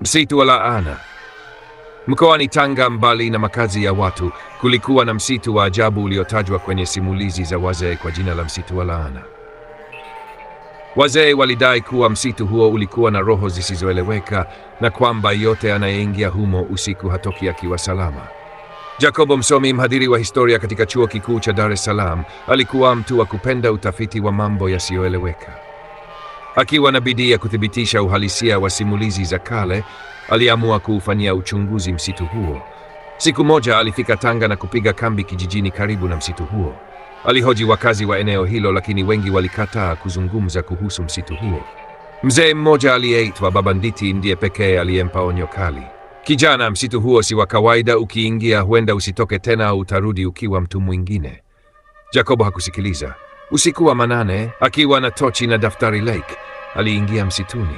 Msitu wa Laana. Mkoani Tanga, mbali na makazi ya watu, kulikuwa na msitu wa ajabu uliotajwa kwenye simulizi za wazee kwa jina la msitu wa Laana. Wazee walidai kuwa msitu huo ulikuwa na roho zisizoeleweka na kwamba yote anayeingia humo usiku hatoki akiwa salama. Jacobo, msomi mhadhiri wa historia katika Chuo Kikuu cha Dar es Salaam, alikuwa mtu wa kupenda utafiti wa mambo yasiyoeleweka. Akiwa na bidii ya kuthibitisha uhalisia wa simulizi za kale, aliamua kuufanyia uchunguzi msitu huo. Siku moja alifika Tanga na kupiga kambi kijijini karibu na msitu huo. Alihoji wakazi wa eneo hilo, lakini wengi walikataa kuzungumza kuhusu msitu huo. Mzee mmoja aliyeitwa Baba Nditi ndiye pekee aliyempa onyo kali. Kijana, msitu huo si wa kawaida, ukiingia huenda usitoke tena au utarudi ukiwa mtu mwingine. Jacobo hakusikiliza. Usiku wa manane, akiwa na tochi na daftari lake, aliingia msituni.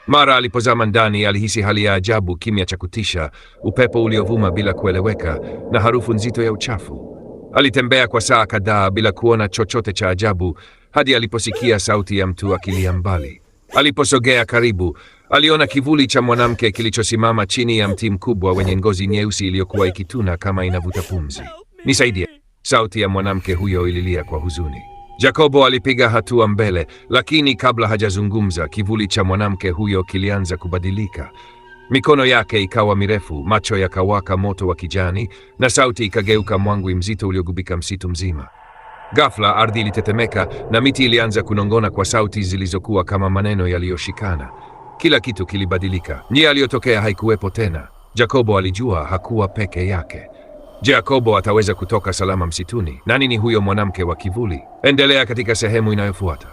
Mara alipozama ndani, alihisi hali ya ajabu, kimya cha kutisha, upepo uliovuma bila kueleweka na harufu nzito ya uchafu. Alitembea kwa saa kadhaa bila kuona chochote cha ajabu hadi aliposikia sauti ya mtu akilia mbali. Aliposogea karibu, aliona kivuli cha mwanamke kilichosimama chini ya mti mkubwa wenye ngozi nyeusi iliyokuwa ikituna kama inavuta pumzi. Nisaidie, sauti ya mwanamke huyo ililia kwa huzuni. Jacobo alipiga hatua mbele, lakini kabla hajazungumza, kivuli cha mwanamke huyo kilianza kubadilika. Mikono yake ikawa mirefu, macho yakawaka moto wa kijani, na sauti ikageuka mwangwi mzito uliogubika msitu mzima. Ghafla ardhi ilitetemeka na miti ilianza kunong'ona kwa sauti zilizokuwa kama maneno yaliyoshikana. Kila kitu kilibadilika. Njia aliyotokea haikuwepo tena. Jacobo alijua hakuwa peke yake. Jacobo ataweza kutoka salama msituni? Nani ni huyo mwanamke wa kivuli? Endelea katika sehemu inayofuata.